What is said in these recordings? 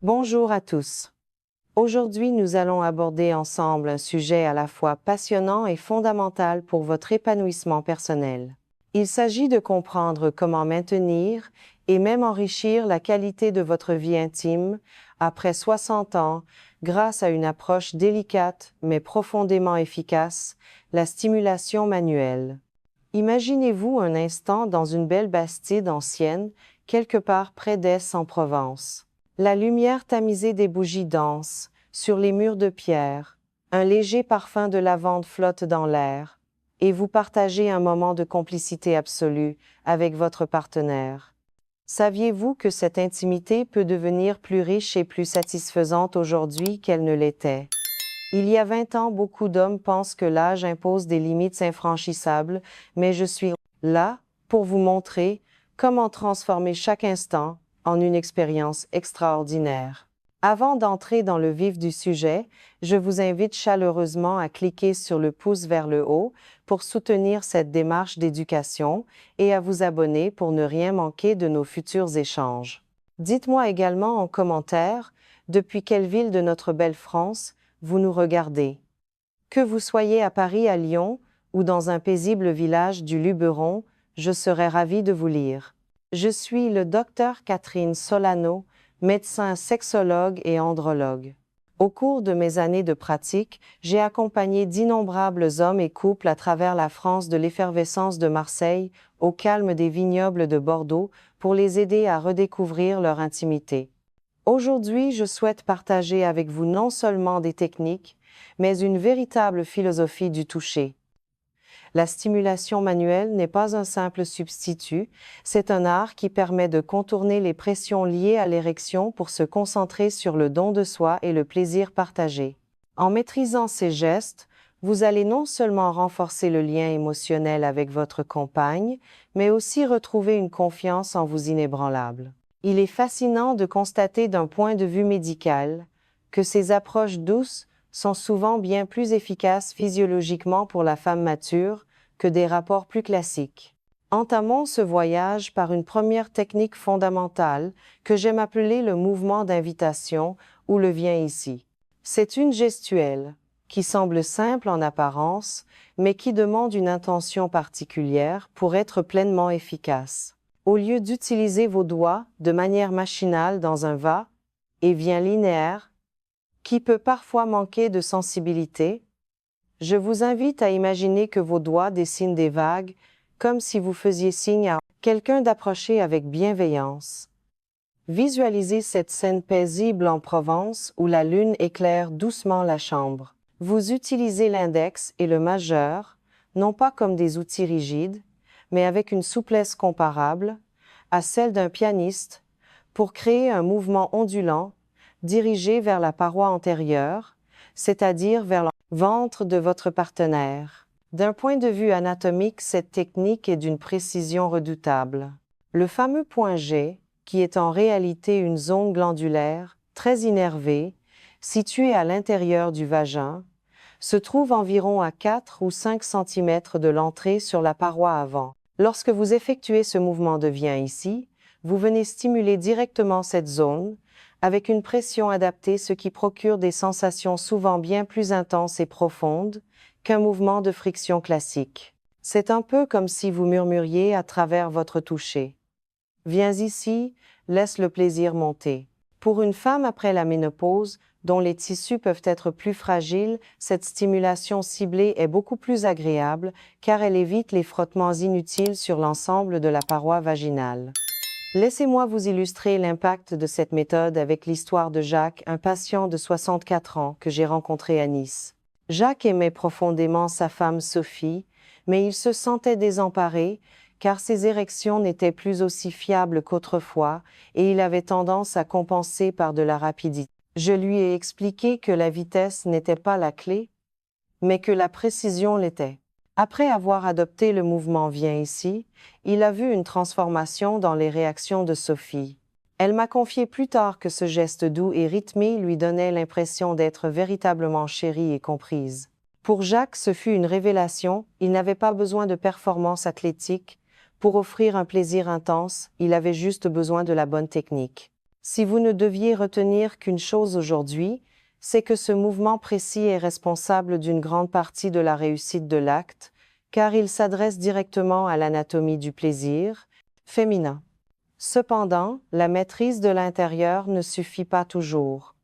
Bonjour à tous. Aujourd'hui, nous allons aborder ensemble un sujet à la fois passionnant et fondamental pour votre épanouissement personnel. Il s'agit de comprendre comment maintenir et même enrichir la qualité de votre vie intime après 60 ans grâce à une approche délicate mais profondément efficace, la stimulation manuelle. Imaginez-vous un instant dans une belle bastide ancienne, quelque part près d'Aix en Provence. La lumière tamisée des bougies danse sur les murs de pierre, un léger parfum de lavande flotte dans l'air, et vous partagez un moment de complicité absolue avec votre partenaire. Saviez-vous que cette intimité peut devenir plus riche et plus satisfaisante aujourd'hui qu'elle ne l'était? Il y a 20 ans, beaucoup d'hommes pensent que l'âge impose des limites infranchissables, mais je suis là pour vous montrer comment transformer chaque instant en une expérience extraordinaire. Avant d'entrer dans le vif du sujet, je vous invite chaleureusement à cliquer sur le pouce vers le haut pour soutenir cette démarche d'éducation et à vous abonner pour ne rien manquer de nos futurs échanges. Dites-moi également en commentaire depuis quelle ville de notre belle France vous nous regardez. Que vous soyez à Paris, à Lyon ou dans un paisible village du Luberon, je serai ravie de vous lire. Je suis le docteur Catherine Solano, médecin sexologue et andrologue. Au cours de mes années de pratique, j'ai accompagné d'innombrables hommes et couples à travers la France de l'effervescence de Marseille au calme des vignobles de Bordeaux pour les aider à redécouvrir leur intimité. Aujourd'hui, je souhaite partager avec vous non seulement des techniques, mais une véritable philosophie du toucher. La stimulation manuelle n'est pas un simple substitut, c'est un art qui permet de contourner les pressions liées à l'érection pour se concentrer sur le don de soi et le plaisir partagé. En maîtrisant ces gestes, vous allez non seulement renforcer le lien émotionnel avec votre compagne, mais aussi retrouver une confiance en vous inébranlable. Il est fascinant de constater d'un point de vue médical que ces approches douces sont souvent bien plus efficaces physiologiquement pour la femme mature que des rapports plus classiques. Entamons ce voyage par une première technique fondamentale que j'aime appeler le mouvement d'invitation ou le viens ici. C'est une gestuelle qui semble simple en apparence, mais qui demande une intention particulière pour être pleinement efficace. Au lieu d'utiliser vos doigts de manière machinale dans un va-et-vient linéaire, qui peut parfois manquer de sensibilité, je vous invite à imaginer que vos doigts dessinent des vagues, comme si vous faisiez signe à quelqu'un d'approcher avec bienveillance. Visualisez cette scène paisible en Provence où la lune éclaire doucement la chambre. Vous utilisez l'index et le majeur, non pas comme des outils rigides, mais avec une souplesse comparable à celle d'un pianiste, pour créer un mouvement ondulant dirigé vers la paroi antérieure, c'est-à-dire vers le ventre de votre partenaire. D'un point de vue anatomique, cette technique est d'une précision redoutable. Le fameux point G, qui est en réalité une zone glandulaire, très innervée, située à l'intérieur du vagin, se trouve environ à 4 ou 5 cm de l'entrée sur la paroi avant. Lorsque vous effectuez ce mouvement de viens ici, vous venez stimuler directement cette zone, avec une pression adaptée, ce qui procure des sensations souvent bien plus intenses et profondes qu'un mouvement de friction classique. C'est un peu comme si vous murmuriez à travers votre toucher. Viens ici, laisse le plaisir monter. Pour une femme après la ménopause, dont les tissus peuvent être plus fragiles, cette stimulation ciblée est beaucoup plus agréable car elle évite les frottements inutiles sur l'ensemble de la paroi vaginale. Laissez-moi vous illustrer l'impact de cette méthode avec l'histoire de Jacques, un patient de 64 ans que j'ai rencontré à Nice. Jacques aimait profondément sa femme Sophie, mais il se sentait désemparé car ses érections n'étaient plus aussi fiables qu'autrefois et il avait tendance à compenser par de la rapidité. Je lui ai expliqué que la vitesse n'était pas la clé, mais que la précision l'était. Après avoir adopté le mouvement Viens ici, il a vu une transformation dans les réactions de Sophie. Elle m'a confié plus tard que ce geste doux et rythmé lui donnait l'impression d'être véritablement chérie et comprise. Pour Jacques, ce fut une révélation, il n'avait pas besoin de performance athlétique. Pour offrir un plaisir intense, il avait juste besoin de la bonne technique. Si vous ne deviez retenir qu'une chose aujourd'hui, c'est que ce mouvement précis est responsable d'une grande partie de la réussite de l'acte, car il s'adresse directement à l'anatomie du plaisir féminin. Cependant, la maîtrise de l'intérieur ne suffit pas toujours.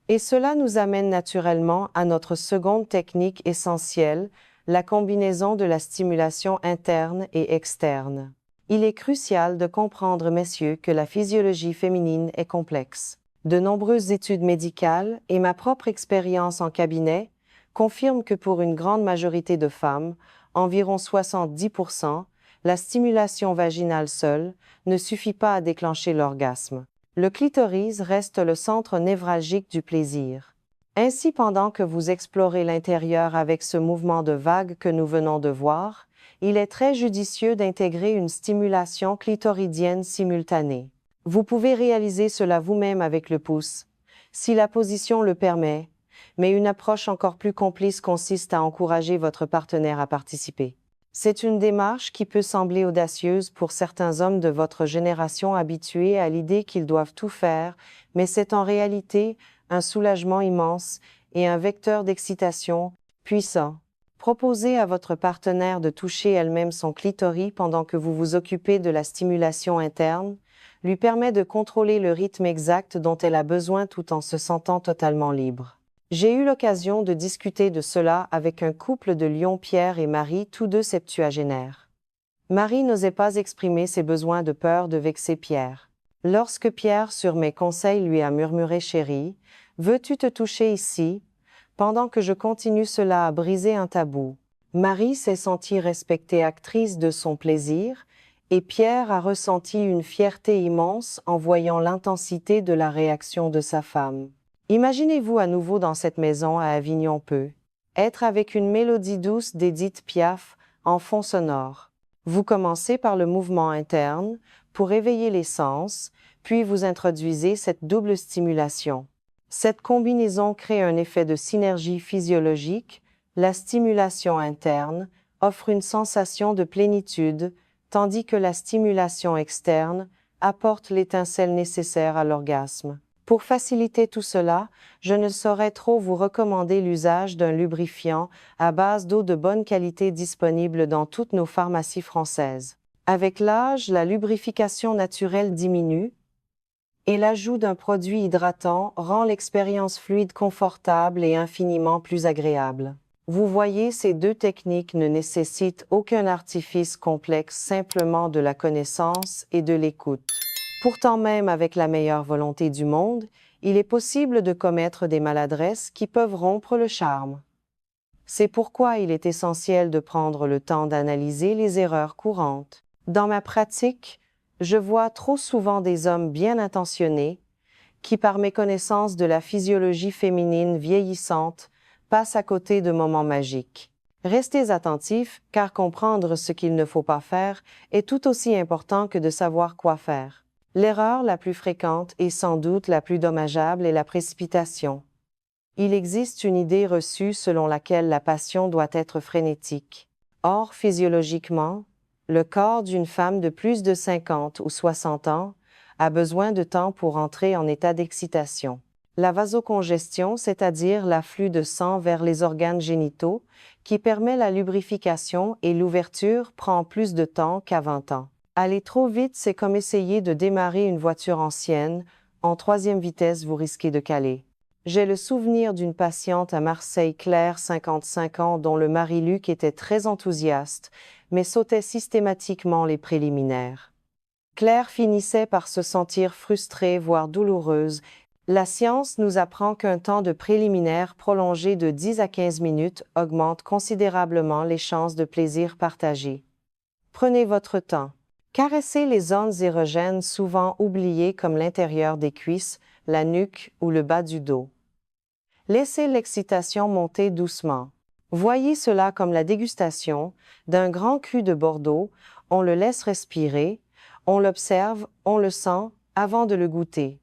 Et cela nous amène naturellement à notre seconde technique essentielle, la combinaison de la stimulation interne et externe. Il est crucial de comprendre, messieurs, que la physiologie féminine est complexe. De nombreuses études médicales et ma propre expérience en cabinet confirment que pour une grande majorité de femmes, environ 70%, la stimulation vaginale seule ne suffit pas à déclencher l'orgasme. Le clitoris reste le centre névralgique du plaisir. Ainsi, pendant que vous explorez l'intérieur avec ce mouvement de vague que nous venons de voir, il est très judicieux d'intégrer une stimulation clitoridienne simultanée. Vous pouvez réaliser cela vous-même avec le pouce, si la position le permet, mais une approche encore plus complice consiste à encourager votre partenaire à participer. C'est une démarche qui peut sembler audacieuse pour certains hommes de votre génération habitués à l'idée qu'ils doivent tout faire, mais c'est en réalité un soulagement immense et un vecteur d'excitation puissant. Proposez à votre partenaire de toucher elle-même son clitoris pendant que vous vous occupez de la stimulation interne, lui permet de contrôler le rythme exact dont elle a besoin tout en se sentant totalement libre. J'ai eu l'occasion de discuter de cela avec un couple de Lyon, Pierre et Marie, tous deux septuagénaires. Marie n'osait pas exprimer ses besoins de peur de vexer Pierre. Lorsque Pierre, sur mes conseils, lui a murmuré « Chérie, veux-tu te toucher ici ?» pendant que je continue cela à briser un tabou. Marie s'est sentie respectée actrice de son plaisir, et Pierre a ressenti une fierté immense en voyant l'intensité de la réaction de sa femme. Imaginez-vous à nouveau dans cette maison à Avignon peu, être avec une mélodie douce d'Édith Piaf en fond sonore. Vous commencez par le mouvement interne pour éveiller les sens, puis vous introduisez cette double stimulation. Cette combinaison crée un effet de synergie physiologique. La stimulation interne offre une sensation de plénitude, tandis que la stimulation externe apporte l'étincelle nécessaire à l'orgasme. Pour faciliter tout cela, je ne saurais trop vous recommander l'usage d'un lubrifiant à base d'eau de bonne qualité disponible dans toutes nos pharmacies françaises. Avec l'âge, la lubrification naturelle diminue et l'ajout d'un produit hydratant rend l'expérience fluide confortable et infiniment plus agréable. Vous voyez, ces deux techniques ne nécessitent aucun artifice complexe, simplement de la connaissance et de l'écoute. Pourtant, même avec la meilleure volonté du monde, il est possible de commettre des maladresses qui peuvent rompre le charme. C'est pourquoi il est essentiel de prendre le temps d'analyser les erreurs courantes. Dans ma pratique, je vois trop souvent des hommes bien intentionnés qui, par méconnaissance de la physiologie féminine vieillissante, passent à côté de moments magiques. Restez attentifs, car comprendre ce qu'il ne faut pas faire est tout aussi important que de savoir quoi faire. L'erreur la plus fréquente et sans doute la plus dommageable est la précipitation. Il existe une idée reçue selon laquelle la passion doit être frénétique. Or, physiologiquement, le corps d'une femme de plus de 50 ou 60 ans a besoin de temps pour entrer en état d'excitation. La vasocongestion, c'est-à-dire l'afflux de sang vers les organes génitaux, qui permet la lubrification et l'ouverture, prend plus de temps qu'à 20 ans. Aller trop vite, c'est comme essayer de démarrer une voiture ancienne. En troisième vitesse, vous risquez de caler. J'ai le souvenir d'une patiente à Marseille, Claire, 55 ans, dont le mari Luc était très enthousiaste, mais sautait systématiquement les préliminaires. Claire finissait par se sentir frustrée, voire douloureuse. La science nous apprend qu'un temps de préliminaire prolongé de 10 à 15 minutes augmente considérablement les chances de plaisir partagé. Prenez votre temps. Caressez les zones érogènes souvent oubliées comme l'intérieur des cuisses, la nuque ou le bas du dos. Laissez l'excitation monter doucement. Voyez cela comme la dégustation d'un grand cru de Bordeaux. On le laisse respirer, on l'observe, on le sent avant de le goûter.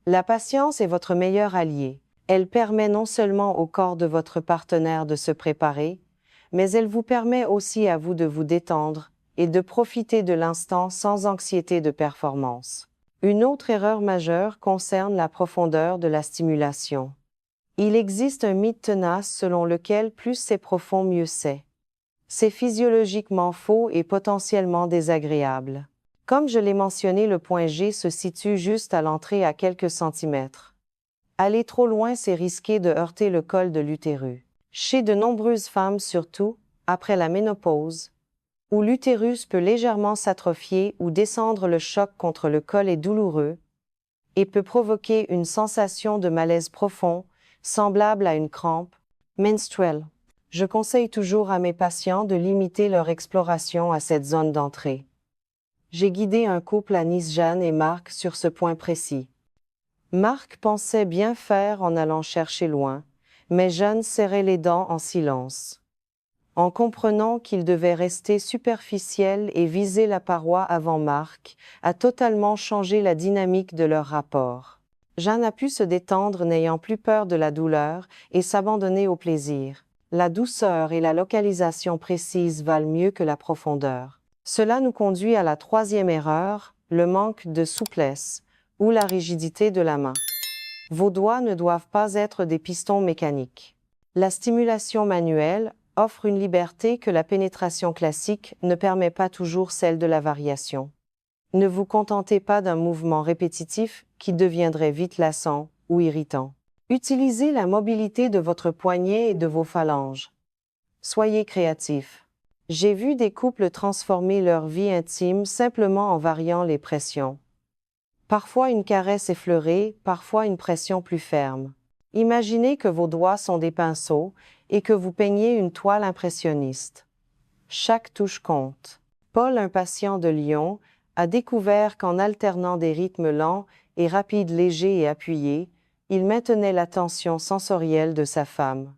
La patience est votre meilleur allié. Elle permet non seulement au corps de votre partenaire de se préparer, mais elle vous permet aussi à vous de vous détendre et de profiter de l'instant sans anxiété de performance. Une autre erreur majeure concerne la profondeur de la stimulation. Il existe un mythe tenace selon lequel plus c'est profond, mieux c'est. C'est physiologiquement faux et potentiellement désagréable. Comme je l'ai mentionné, le point G se situe juste à l'entrée à quelques centimètres. Aller trop loin, c'est risquer de heurter le col de l'utérus. Chez de nombreuses femmes, surtout après la ménopause, où l'utérus peut légèrement s'atrophier ou descendre, le choc contre le col est douloureux et peut provoquer une sensation de malaise profond, semblable à une crampe menstruelle. Je conseille toujours à mes patients de limiter leur exploration à cette zone d'entrée. J'ai guidé un couple à Nice, Jeanne et Marc, sur ce point précis. Marc pensait bien faire en allant chercher loin, mais Jeanne serrait les dents en silence. En comprenant qu'il devait rester superficiel et viser la paroi avant, Marc a totalement changé la dynamique de leur rapport. Jeanne a pu se détendre, n'ayant plus peur de la douleur, et s'abandonner au plaisir. La douceur et la localisation précise valent mieux que la profondeur. Cela nous conduit à la troisième erreur, le manque de souplesse ou la rigidité de la main. Vos doigts ne doivent pas être des pistons mécaniques. La stimulation manuelle offre une liberté que la pénétration classique ne permet pas toujours, celle de la variation. Ne vous contentez pas d'un mouvement répétitif qui deviendrait vite lassant ou irritant. Utilisez la mobilité de votre poignet et de vos phalanges. Soyez créatifs. J'ai vu des couples transformer leur vie intime simplement en variant les pressions. Parfois une caresse effleurée, parfois une pression plus ferme. Imaginez que vos doigts sont des pinceaux et que vous peignez une toile impressionniste. Chaque touche compte. Paul, un patient de Lyon, a découvert qu'en alternant des rythmes lents et rapides, légers et appuyés, il maintenait l'attention sensorielle de sa femme.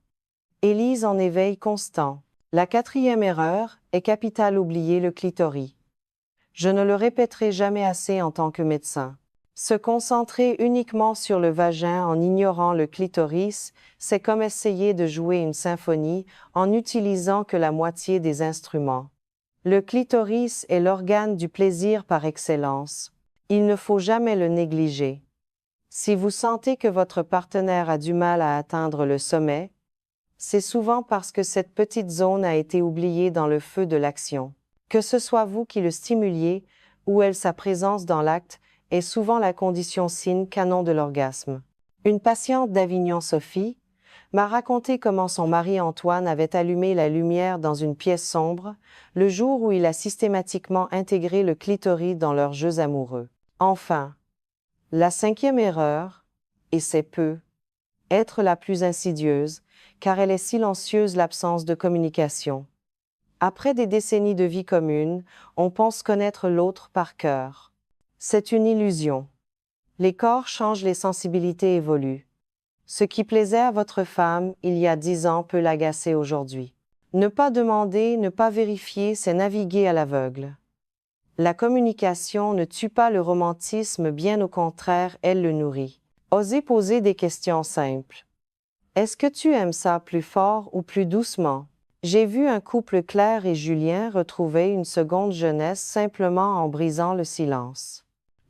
Élise, en éveil constant. La quatrième erreur est capitale: oublier le clitoris. Je ne le répéterai jamais assez en tant que médecin. Se concentrer uniquement sur le vagin en ignorant le clitoris, c'est comme essayer de jouer une symphonie en n'utilisant que la moitié des instruments. Le clitoris est l'organe du plaisir par excellence. Il ne faut jamais le négliger. Si vous sentez que votre partenaire a du mal à atteindre le sommet, c'est souvent parce que cette petite zone a été oubliée dans le feu de l'action. Que ce soit vous qui le stimuliez ou elle, sa présence dans l'acte est souvent la condition sine qua non de l'orgasme. Une patiente d'Avignon, Sophie, m'a raconté comment son mari Antoine avait allumé la lumière dans une pièce sombre le jour où il a systématiquement intégré le clitoris dans leurs jeux amoureux. Enfin, la cinquième erreur, et c'est peu être la plus insidieuse, car elle est silencieuse: l'absence de communication. Après des décennies de vie commune, on pense connaître l'autre par cœur. C'est une illusion. Les corps changent, les sensibilités évoluent. Ce qui plaisait à votre femme il y a 10 ans peut l'agacer aujourd'hui. Ne pas demander, ne pas vérifier, c'est naviguer à l'aveugle. La communication ne tue pas le romantisme, bien au contraire, elle le nourrit. Osez poser des questions simples. Est-ce que tu aimes ça plus fort ou plus doucement? J'ai vu un couple, Claire et Julien, retrouver une seconde jeunesse simplement en brisant le silence.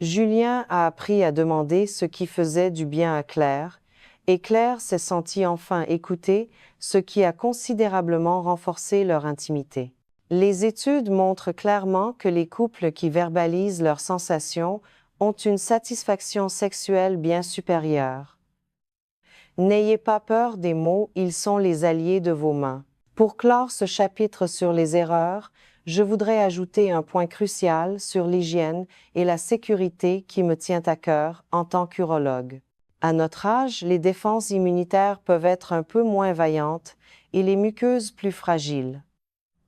Julien a appris à demander ce qui faisait du bien à Claire, et Claire s'est sentie enfin écoutée, ce qui a considérablement renforcé leur intimité. Les études montrent clairement que les couples qui verbalisent leurs sensations ont une satisfaction sexuelle bien supérieure. N'ayez pas peur des mots, ils sont les alliés de vos mains. Pour clore ce chapitre sur les erreurs, je voudrais ajouter un point crucial sur l'hygiène et la sécurité qui me tient à cœur en tant qu'urologue. À notre âge, les défenses immunitaires peuvent être un peu moins vaillantes et les muqueuses plus fragiles.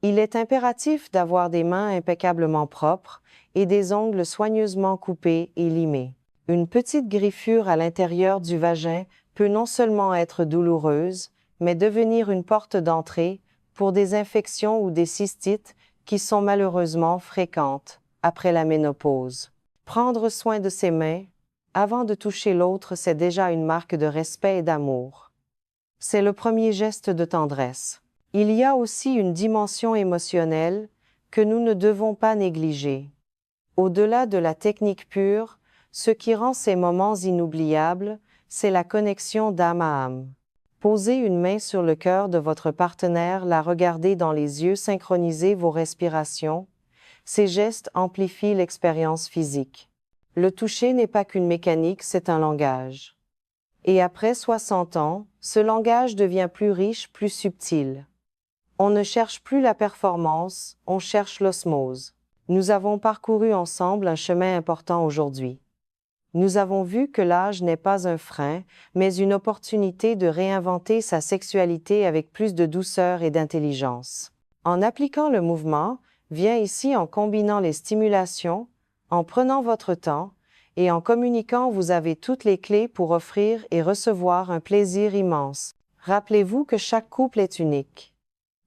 Il est impératif d'avoir des mains impeccablement propres et des ongles soigneusement coupés et limés. Une petite griffure à l'intérieur du vagin peut non seulement être douloureuse, mais devenir une porte d'entrée pour des infections ou des cystites qui sont malheureusement fréquentes après la ménopause. Prendre soin de ses mains avant de toucher l'autre, c'est déjà une marque de respect et d'amour. C'est le premier geste de tendresse. Il y a aussi une dimension émotionnelle que nous ne devons pas négliger. Au-delà de la technique pure, Ce qui rend ces moments inoubliables, c'est la connexion d'âme à âme. Posez une main sur le cœur de votre partenaire, la regardez dans les yeux, synchronisez vos respirations. Ces gestes amplifient l'expérience physique. Le toucher n'est pas qu'une mécanique, c'est un langage. Et après 60 ans, ce langage devient plus riche, plus subtil. On ne cherche plus la performance, on cherche l'osmose. Nous avons parcouru ensemble un chemin important aujourd'hui. Nous avons vu que l'âge n'est pas un frein, mais une opportunité de réinventer sa sexualité avec plus de douceur et d'intelligence. En appliquant le mouvement, viens ici en combinant les stimulations, en prenant votre temps, et en communiquant, vous avez toutes les clés pour offrir et recevoir un plaisir immense. Rappelez-vous que chaque couple est unique.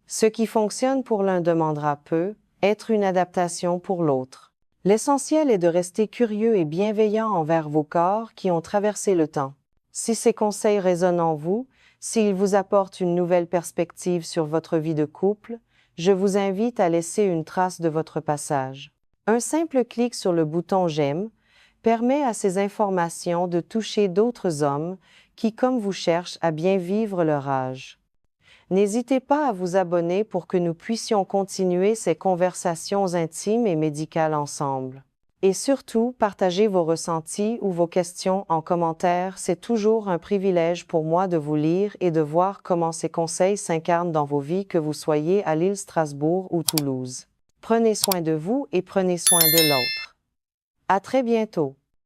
Ce qui fonctionne pour l'un demandera peu, être une adaptation pour l'autre. L'essentiel est de rester curieux et bienveillant envers vos corps qui ont traversé le temps. Si ces conseils résonnent en vous, s'ils vous apportent une nouvelle perspective sur votre vie de couple, je vous invite à laisser une trace de votre passage. Un simple clic sur le bouton j'aime permet à ces informations de toucher d'autres hommes qui, comme vous, cherchent à bien vivre leur âge. N'hésitez pas à vous abonner pour que nous puissions continuer ces conversations intimes et médicales ensemble. Et surtout, partagez vos ressentis ou vos questions en commentaire, c'est toujours un privilège pour moi de vous lire et de voir comment ces conseils s'incarnent dans vos vies, que vous soyez à Lille, Strasbourg ou Toulouse. Prenez soin de vous et prenez soin de l'autre. À très bientôt.